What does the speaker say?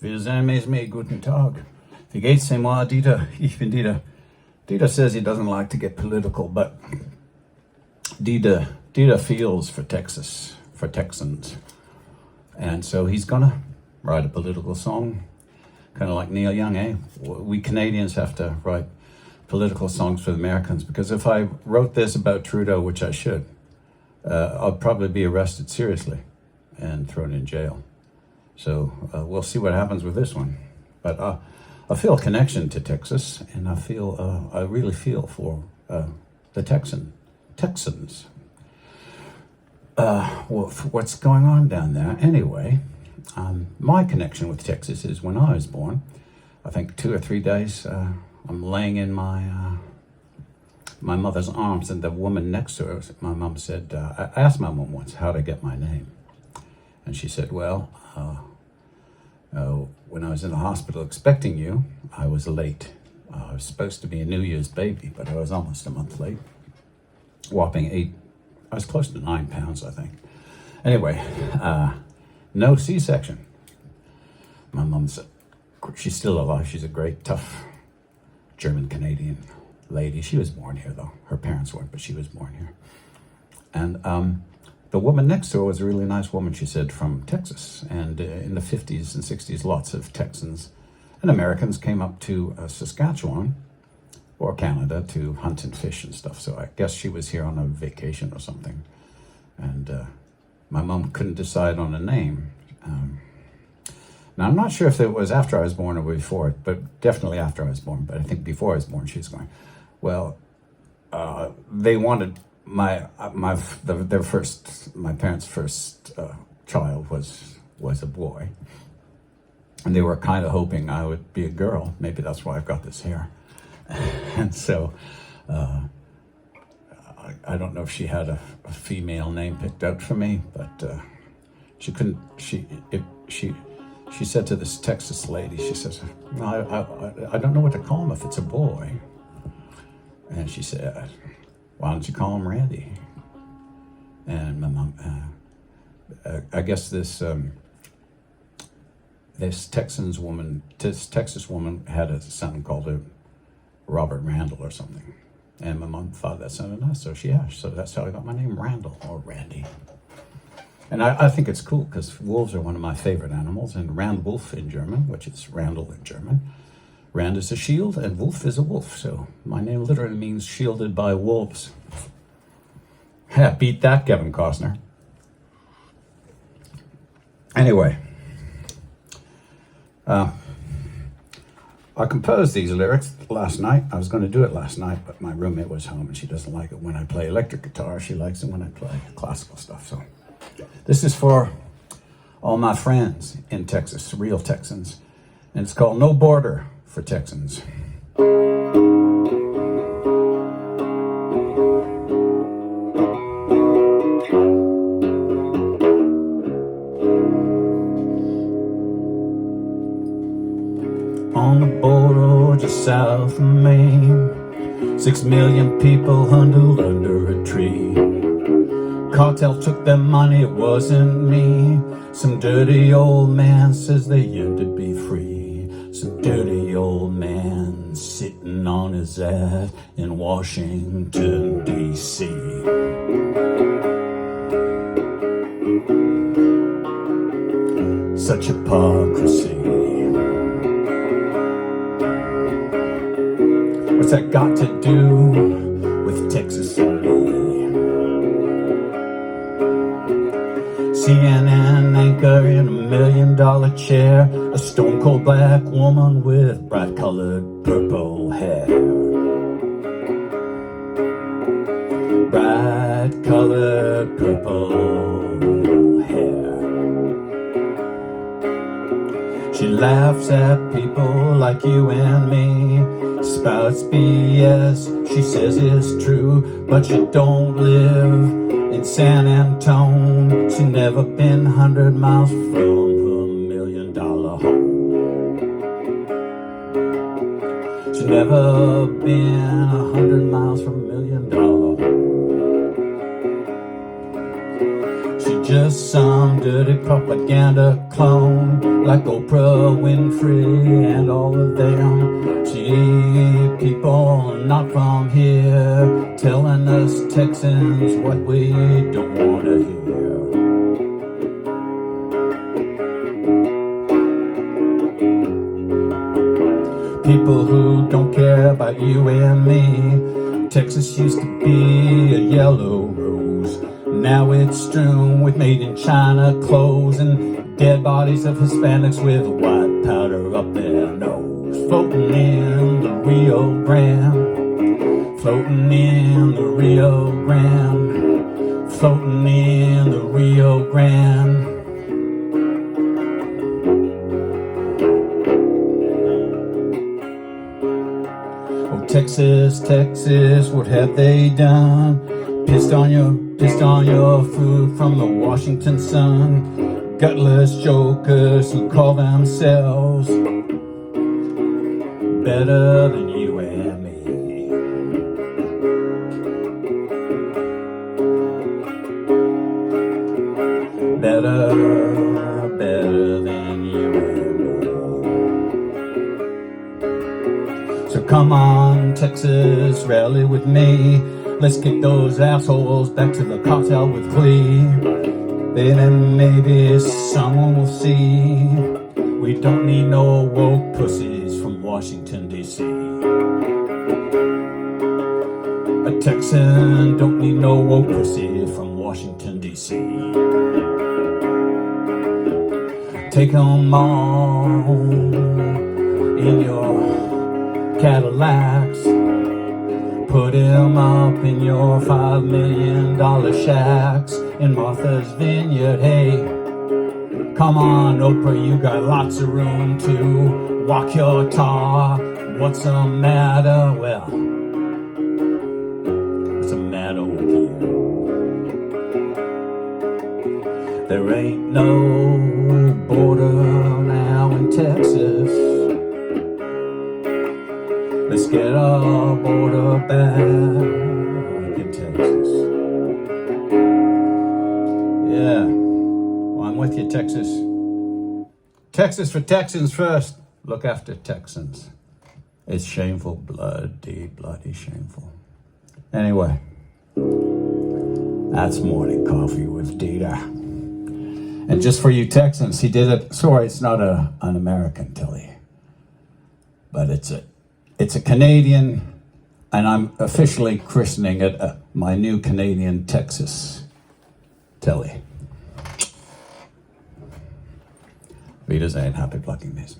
Wir sein me guten Tag. Wie geht's, c'est moi, Dieter? Ich bin Dieter. Dieter says he doesn't like to get political, but Dieter feels for Texas, for Texans. And so he's gonna write a political song, kind of like Neil Young, eh? We Canadians have to write political songs for the Americans, because if I wrote this about Trudeau, which I should, I'll probably be arrested seriously and thrown in jail. So we'll see what happens with this one. But I feel a connection to Texas, and I really feel for the Texans. What's going on down there? Anyway, my connection with Texas is when I was born. I think 2 or 3 days, I'm laying in my mother's arms, and the woman next to her, my mom said, I asked my mom once how to get my name. And she said, well, when I was in the hospital expecting you, I was late. I was supposed to be a New Year's baby, but I was almost a month late. Whopping I was close to 9 pounds, I think. Anyway, no C-section. My mom's, she's still alive. She's a great, tough German-Canadian lady. She was born here, though. Her parents weren't, but she was born here. And the woman next to her was a really nice woman, she said, from Texas. And in the 50s and 60s, lots of Texans and Americans came up to Saskatchewan or Canada to hunt and fish and stuff. So I guess she was here on a vacation or something. And my mom couldn't decide on a name. Now, I'm not sure if it was after I was born or before, but definitely after I was born. But I think before I was born, she was going, well, they wanted my parents' first child was a boy, and they were kind of hoping I would be a girl. Maybe that's why I've got this hair. And so I don't know if she had a female name picked out for me, but she couldn't. She said to this Texas lady, she says, no, I don't know what to call him if it's a boy. And she said, why don't you call him Randy? And my mom, I guess this Texas woman had a son called Robert Randall or something. And my mom thought that sounded nice, so so that's how I got my name, Randall, or Randy. And I think it's cool because wolves are one of my favorite animals, and Randwolf in German, which is Randall in German. Rand is a shield and wolf is a wolf, so my name literally means shielded by wolves. Yeah, beat that, Kevin Costner. Anyway, I composed these lyrics last night. I was going to do it last night, but my roommate was home and she doesn't like it when I play electric guitar. She likes it when I play classical stuff. So this is for all my friends in Texas, real Texans, and it's called No Border for Texans. On the border just south of Maine, 6 million people huddled under a tree. Cartel took their money, it wasn't me. Some dirty old man says they yearn to be free. Some dirty old man sitting on his ass in Washington, D.C. Such hypocrisy. What's that got to do with Texas and me? CNN anchor in $1 million chair, a stone-cold black woman with bright-colored purple hair. Bright-colored purple hair. She laughs at people like you and me, spouts BS she says is true, but she don't live in San Antone. She never been 100 miles from her $1 million home. She never been 100 miles from $1 million home. She just some dirty propaganda clone like Oprah Winfrey and all of them. Cheap people not from here telling us Texans what we don't want to hear. People who don't care about you and me. Texas used to be a yellow rose. Now it's strewn with made in China clothes and dead bodies of Hispanics with white powder up their nose. Floating in the Rio Grande, floating in the Rio Grande, floating in the Rio Grande. Oh, Texas, Texas, what have they done? Pissed on your food from the Washington Sun. Gutless jokers who call themselves better than you and me. Better than you and me. So come on, Texas, rally with me. Let's kick those assholes back to the cartel with glee. Then maybe someone will see we don't need no woke pussies from Washington, D.C. A Texan don't need no woke pussy from Washington, D.C. Take 'em all in your Cadillacs. Put him up in your $5 million shacks in Martha's Vineyard. Hey, come on, Oprah, you got lots of room to walk your talk. What's the matter? Well, what's the matter with you? There ain't no border now in Texas. Let's get our border back in Texas. Yeah, well, I'm with you, Texas. Texas for Texans first. Look after Texans. It's shameful, bloody shameful. Anyway, that's Morning Coffee with Dita. And just for you Texans, he did it. Sorry, it's not an American telly, but it's a Canadian, and I'm officially christening it my new Canadian Texas telly. Wiedersehen, happy plugging this.